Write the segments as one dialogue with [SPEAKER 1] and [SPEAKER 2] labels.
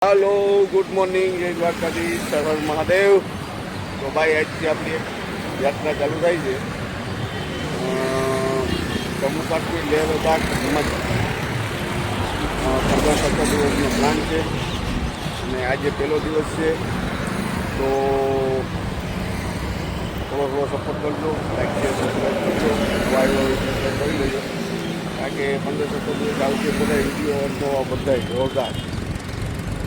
[SPEAKER 1] Hello good morning जय Dwarkadhish sir હર મહાદેવ। તો ભાઈ આજથી આપણી એક યાત્રા ચાલુ થઈ છે જમ્મુ કાશ્મીર લેહ લદ્દાખ હિમાચલ 15-17 દિવસનો પ્લાન છે અને આજે પહેલો દિવસ છે તો થોડો સપોર્ટ કરજો, લાઈક શેર સબસ્ક્રાઈબ કરજો, વાયરો સબસ્ક્રાઈબ કરી લેજો કારણ કે 15-17 દિવસ આવશે બધા વિડીયો બધા જોરદાર।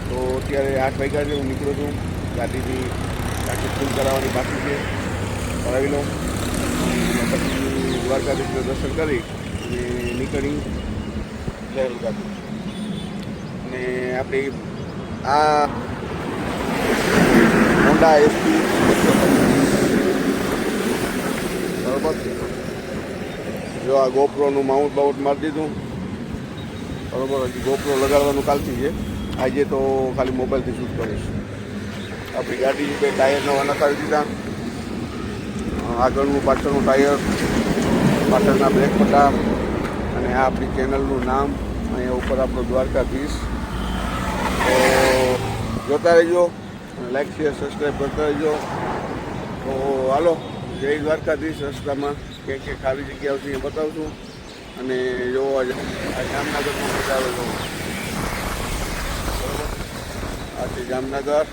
[SPEAKER 1] તો અત્યારે 8 વાગ્યા છે, હું નીકળું છું ગાડીથી ટાંકી ફૂલ કરાવવાની બાકી છે, કરાવી લઉં અને પછી દ્વારકાધીશના દર્શન કરી અને નીકળી લેહ લદ્દાખ। અને આપણી આ હોન્ડા એસપી બરાબર, જો આ ગોપ્રોનું માઉન્ટ બાઉન્ટ મારી દીધું બરાબર। હજી ગોપ્રો લગાડવાનું કાલથી છે, આજે તો ખાલી મોબાઈલથી શૂટ કરીશ। આપણી ગાડી બે ટાયર નવા નખાવી દીધા, આગળનું પાછળનું ટાયર, પાછળના બ્રેક પટ્ટા અને આ આપણી ચેનલનું નામ, અહીંયા ઉપર આપણો દ્વારકાધીશ। તો જોતા રહેજો, લાઈક શેર સબસ્ક્રાઈબ કરતા રહેજો। તો હાલો જય દ્વારકાધીશ। રસ્તામાં ક્યાંક ક્યાંક ખાલી જગ્યાઓ છે એ બતાવશું અને જોવા આ જામનગરમાં મજા આવે તો આ છે જામનગર।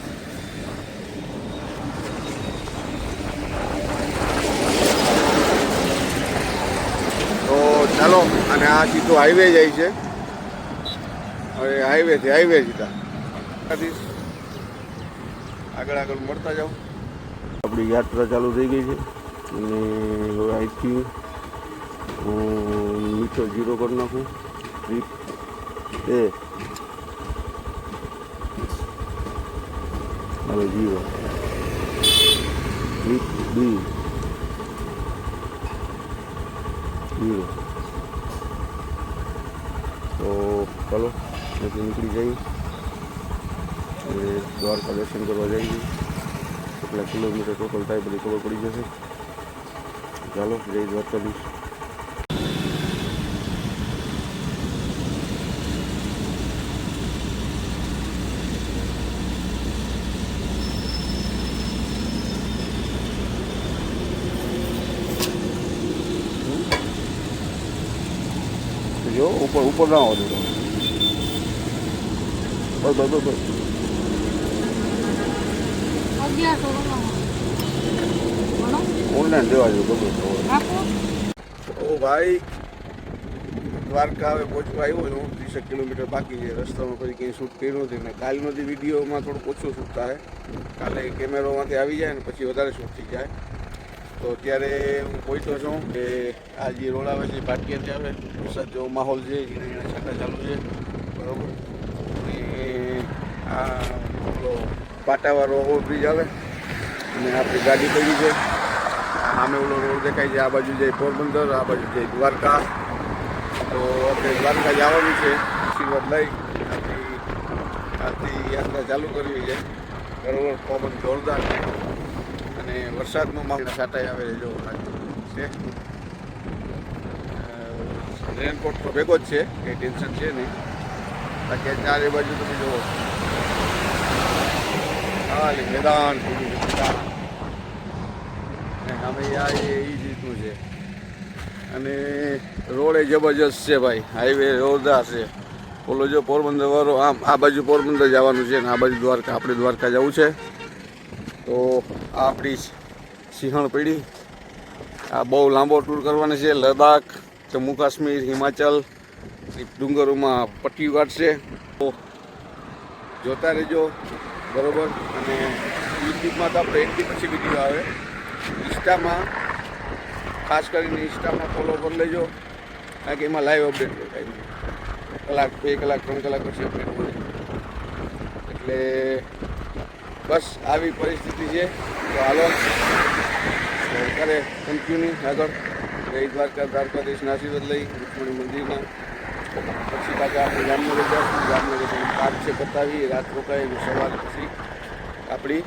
[SPEAKER 1] તો ચાલો, અને આ સીધો હાઈવે જાય છે, હવે હાઈવેથી હાઈવે સીધા આગળ આગળ મળતા જાઓ। આપણી યાત્રા ચાલુ થઈ ગઈ છે અને હવે અહીંથી મીઠો જીરો કરી નાખું, ટ્રીપ એ હવે જીરો, ટ્રીપ બી જીરો। તો ચાલો અહીંથી નીકળી જઈએ અને દ્વારકા દર્શન કરવા જઈએ। કેટલા કિલોમીટર ટોટલ થાય બધી ખબર પડી જશે। ચાલો જય દ્વારકાધીશ। જો ઉપર ઉપર ના હોવો જોઈએ, બસ બસ બસ બસ ઓનલાઈન દેવા જોઈએ બધું। તો ભાઈ દ્વારકા હવે પહોંચવા આવ્યો છું, 30 કિલોમીટર બાકી છે। રસ્તામાં પછી કંઈ શૂટ કર્યું નથી ને કાલનો જે વિડીયોમાં થોડુંક ઓછું શૂટ થાય, કાલે કેમેરામાંથી આવી જાય ને પછી વધારે શૂટ થઈ જાય। તો અત્યારે હું પહોંચ્યો છું કે આ જે રોડ આવે છે પાટિયાથી આવે, વરસાદ જેવો માહોલ છે, ઝીણા છાંટા ચાલુ છે બરાબર। અને આ પેલો પાટાવાળો ઓવરબ્રિજ આવે અને આપણી ગાડી પડી છે, સામે ઓલો રોડ દેખાય છે, આ બાજુ જાય પોરબંદર, આ બાજુ જાય દ્વારકા। તો આપણે દ્વારકા જવાનું છે, આશીર્વાદ લઈ આજથી યાત્રા ચાલુ કરવી છે બરાબર। પવન જોરદાર છે અને વરસાદનો માહોલ છાંટાઈ આવે છે, જો છે રેનકોટ તો ભેગો જ છે, કંઈ ટેન્શન છે નહીં। બાકી ચારે બાજુ તમે જુઓ ખાલી મેદાન અમે આ એ રીતનું છે અને રોડે જબરજસ્ત છે ભાઈ, હાઈવે જોરદાર છે। ઓલો જો પોરબંદર વાળો આમ આ બાજુ પોરબંદર જવાનું છે ને આ બાજુ દ્વારકા, આપણે દ્વારકા જવું છે। તો આ આપણી સિંહણ પેઢી, આ બહુ લાંબો ટૂર કરવાનો છે, લદ્દાખ, જમ્મુ કાશ્મીર, હિમાચલ, ડુંગરોમાં પટ્ટીઓ કાઢશે। તો જોતા રહેજો બરાબર। અને યુટ્યુબમાં તો આપણે એક દી પછી વિડીયો આવે, ઇન્સ્ટામાં ખાસ કરીને ઇન્સ્ટામાં ફોલો કરી લેજો કારણ કે એમાં લાઈવ અપડેટ દેખાય, કલાક 2 કલાક 3 કલાક પછી અપડેટ મળે। એટલે બસ આવી પરિસ્થિતિ છે। તો હાલો કરે કન્ટિન્યુ આગળ, જય દ્વારકા, દ્વારકાધીશના આશીર્વાદ લઈ રૂક્ષ્મણી મંદિરના, પછી પાછા આપણે જામનગર જઈશું, જામનગર પાર્ક છે બતાવી, રાત રોકાઈ અને સવાર પછી આપણી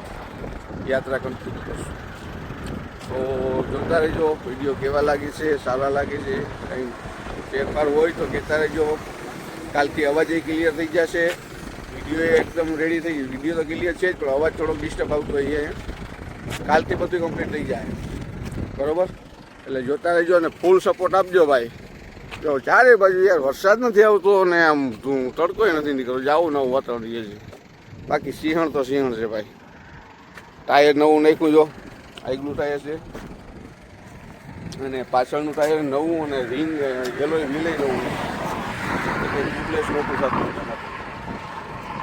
[SPEAKER 1] યાત્રા કન્ટિન્યુ કરશું। તો જોતા રહેજો, વિડીયો કેવા લાગે છે, સારા લાગે છે, કંઈ ફેરફાર હોય તો કહેતા રહેજો। કાલથી અવાજ ક્લિયર થઈ જશે વિડીયો એકદમ રેડી થઈ ગયું. વિડીયો તો ક્લિયર છે જ, પણ અવાજ થોડોક ડિસ્ટર્બ આવતો હોય છે. કાલથી બધું કમ્પ્લીટ થઈ જાય, બરાબર? એટલે જોતા રહેજો અને ફૂલ સપોર્ટ આપજો ભાઈ. જો ચારે બાજુ યાર વરસાદ નથી આવતો અને આમ તડકોય નથી નીકળતો. જાવું નવું વાતાવરણ છે. બાકી સિંહણ તો સિંહણ છે ભાઈ. ટાયર નવું નાખ્યું જો, આગલું ટાયર છે અને પાછળનું ટાયર નવું અને રિંગ એલોય મિલાઈ નવું રિપ્લેસ નહોતું થતું.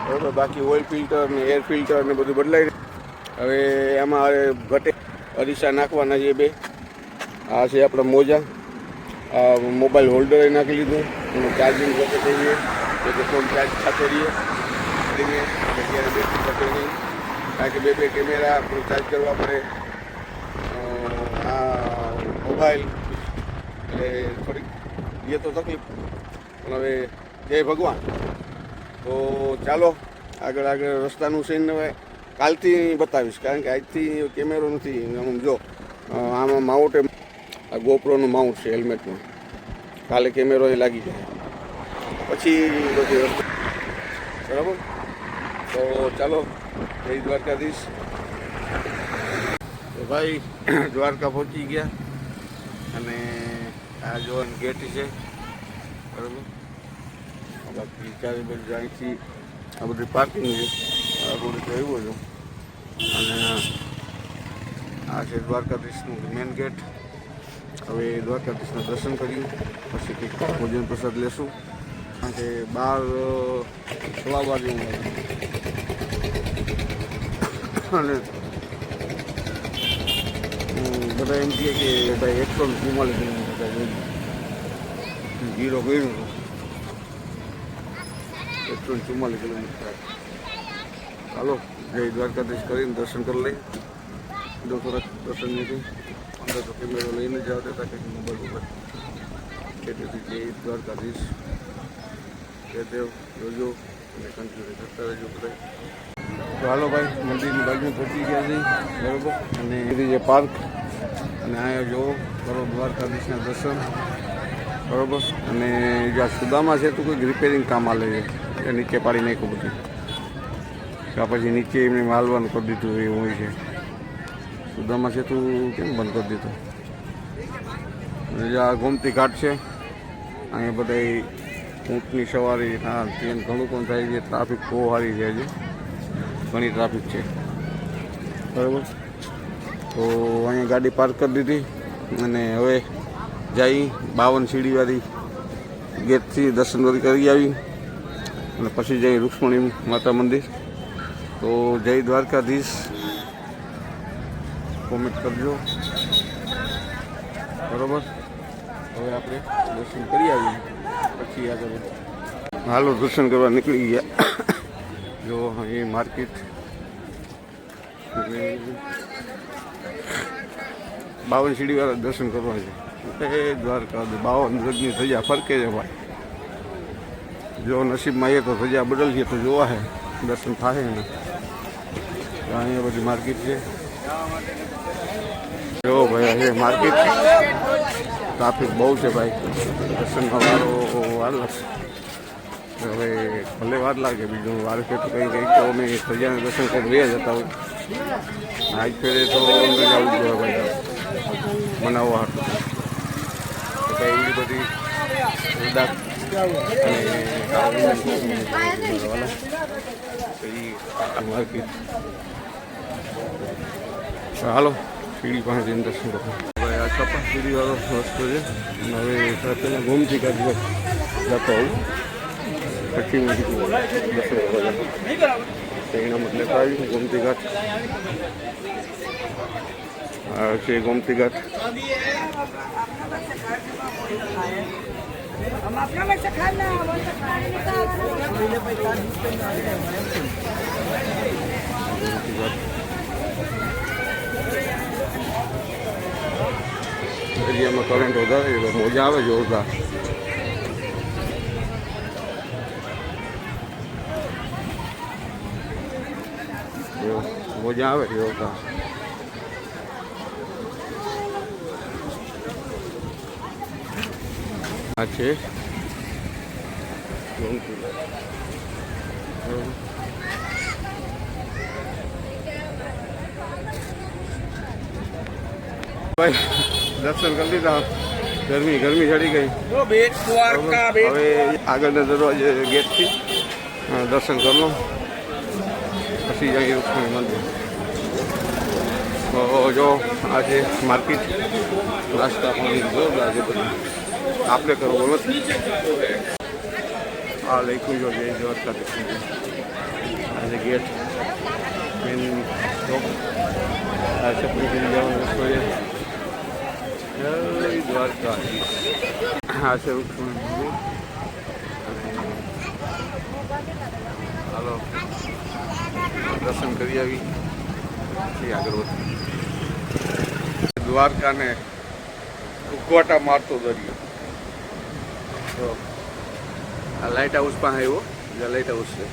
[SPEAKER 1] બરાબર, બાકી ઓઇલ ફિલ્ટર ને એર ફિલ્ટર ને બધું બદલાઈ. હવે એમાં ઘટે અરીસા નાખવાના છે 2. આ છે આપણા મોજા. આ મોબાઈલ હોલ્ડર નાખી લીધું અને ચાર્જિંગ વખતે થઈએ એટલે ફોન ચાર્જ થતો રહીએ. અત્યારે બેટરી થતો નહીં, કારણ કે 2 કેમેરા આપણે ચાર્જ કરવા પડે. આ મોબાઈલ એટલે થોડીક એ તો તકલીફ, પણ હવે જય ભગવાન. તો ચાલો આગળ રસ્તાનું સીન હવે કાલથી બતાવીશ, કારણ કે આજથી કેમેરો નથી. આમ જો આમાં માઉન્ટ, આ ગોપ્રોનું માઉન્ટ છે હેલ્મેટમાં. કાલે કેમેરો એ લાગી જાય પછી બધી વસ્તુ, બરાબર? તો ચાલો, જય દ્વારકાધીશ. તો ભાઈ દ્વારકા પહોંચી ગયા અને આ જોવાનું ગેટ છે, બરાબર? બાકી ચારે બાજુ અહીંથી આ બધી પાર્કિંગ છે. આ રોડ તો એવો છે અને આ છે દ્વારકાધીશનું મેન ગેટ. હવે દ્વારકાધીશના દર્શન કરી પછી કંઈક ભોજન પ્રસાદ લેશું. કારણ કે 12 વાગે અને બધા એમ કહે કે ભાઈ 144 કિલોમીટર 0 ગયું 144 કિલોમીટર. ચાલો જય દ્વારકાધીશ કરીને દર્શન કરી લઈ. થોડાક દર્શન નથી અંદર તો કેમેરો લઈને જ આવતા હતા કંઈક મોબાઈલ ઉપર. એટલેથી જય દ્વારકાધીશ, જય દેવ જોજો અને કન્ટિન્યુ કરતા રહેજો બધા. તો હાલો ભાઈ, મંદિરની બાજુમાં પહોંચી ગયા છે, બરાબર? અને એ જે પાર્ક અને અહીંયા જો કરો દ્વારકાધીશના દર્શન, બરાબર? અને જ્યાં સુદામા છે તો કોઈક રિપેરિંગ કામ આલે છે, એ નીચે પાડી નાખ્યું બધું. ત્યાં પછી નીચે એમને હાલવાનું કરી દીધું એવું હોય છે. સુદામા છે તું કેમ બંધ કરી દીધું? અને જ્યાં ગોમતી ઘાટ છે, અહીંયા બધા ઊંટની સવારી ત્યાં ઘણું પણ થાય છે. ટ્રાફિક બહુ સારી છે, હજી ઘણી ટ્રાફિક છે, બરાબર? તો અહીંયા ગાડી પાર્ક કરી દીધી અને હવે જઈ 52 સીડીવાળી ગેટથી દર્શન કરી આવી અને પછી જઈ રૂક્ષ્મણી માતા મંદિર. તો જય દ્વારકાધીશ કોમેન્ટ કરજો, બરાબર? હવે આપણે દર્શન કરી આવીએ પછી આગળ હાલો દર્શન કરવા નીકળી ગયા. જો એ માર્કેટ 52 સીડીવાળા દર્શન કરવા છે. એ દ્વારકા 52 રજની ધજા ફરકે છે ભાઈ. જો નસીબમાં એ તો ધજા બદલશે તો જોવા હે દર્શન થાય ને. અહીંયા બધી માર્કેટ છે. જો ભાઈ એ માર્કેટ ટ્રાફિક બહુ છે ભાઈ. દર્શનમાં વાર લાગશે. હવે ભલે વાર લાગે, બીજું વાર કે તો કંઈ તો અમે ધજાના દર્શન કરી રહ્યા જતા હોય. આજ ફેરે તો અંદર જવું જોઈએ ભાઈ મનાવવા હતું. કંઈ એવી બધી માર્કેટ. હાલો સીડી પાસે દર્શન કરો ભાઈ. આ કપા સીડીવાળો રસ્તો છે. હવે પહેલાં ગોમતી ઘાટ જતો હોઉં પછી દર્શન એના મતલબ આવી ગોમતી ઘાટ. આ છે ગોમતી ઘાટ. એરિયામાં કરંટ વધારે એટલે મોજા આવે જોરદાર. મોજા આવે જોરદાર. આ છે ભાઈ દર્શન કરી લીધા. ગરમી ચડી ગઈ. હવે આગળના દરવાજે ગેટથી દર્શન કરી લો, પછી જઈએ રૂક્ષ્મણી મંદિર. તો જો આ છે માર્કેટ, રસ્તા પણ જોરદાર છે બધું. આપણે કરવું નથી. આ લખ્યું જો જય દ્વારકાધીશ. આ છે ગેટ, મેન ચોક. આ ચપલી કરી જવાનો રસ્તો છે. જય દ્વારકાધીશ. આ છે રૂક્ષ્મણી મંદિર. હાલો દર્શન કરી આવી પછી આગળ વધી. દ્વારકાને ઉકવાટા મારતો દરિયો. તો આ લાઇટ હાઉસ પાસે આવ્યો. જ્યાં લાઇટ હાઉસ છે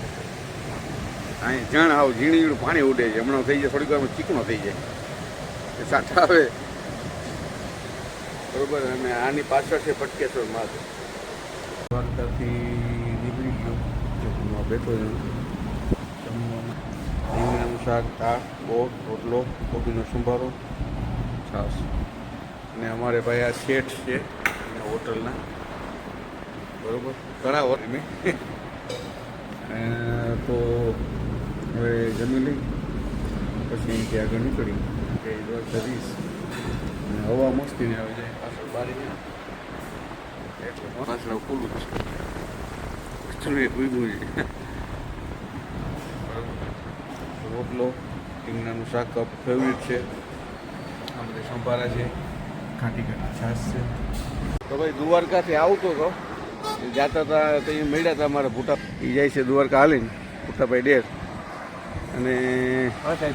[SPEAKER 1] અહીં જાણ આવ ઝીણીનું પાણી ઉડે છે. હમણાં થઈ જાય, થોડીક વારમાં ચીકણો થઈ જાય, સાઠા આવે બરોબર. અને આની પાછળ છે પટકેશ્વર મહાદેવ. દ્વારકાથી નીકળી ગયો, બેઠો છું જમવામાં. રીંગણાનું શાક, આ ગોળ, રોટલો, કોબીનો સંભારો, છાશ. અને અમારે ભાઈ આ શેઠ છે હોટલના, બરોબર. ઘણા વર્ષ મેં તો હવે જમી લઈ પછી ત્યાં આગળ નીકળી કે દ્વારકાધીશ. અને હવા મસ્તી ને આવી જાય પાછળ બારી એટલે પાછળ ખુલ્લું છે, ઉભું છે. રોટલો, રીંગણાનું શાક ફેવરિટ છે. આપણે સંભારા છે, ખાટી છાશ છે. તો ભાઈ દ્વારકાથી આવતો હતો, જતા હતા તો એ મળ્યા હતા અમારા ભૂટા. એ જાય છે દ્વારકા હાલીને, ભૂટાભાઈ ડેર. અને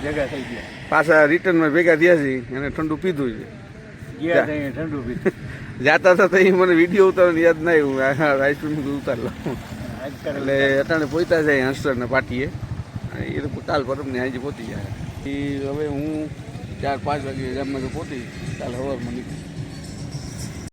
[SPEAKER 1] ભેગા થઈ ગયા, પાછા રિટર્નમાં ભેગા થયા છે. અને ઠંડુ પીધું છે. ઠંડુ પીધું જતા હતા તો એ મને વિડીયો ઉતારવાની યાદ ના આવ્યું. આઈસ્ક્રીમ ઉતાર લઉં એટલે અટાણે પહોંચ્યા જાય હંસરના પાટીએ. એ તો કાલ પરમને આજે પહોંચી જાય. એ હવે હું 4-5 વાગે ગામમાં તો પહોંચી, કાલ સવારમાં નીકળી.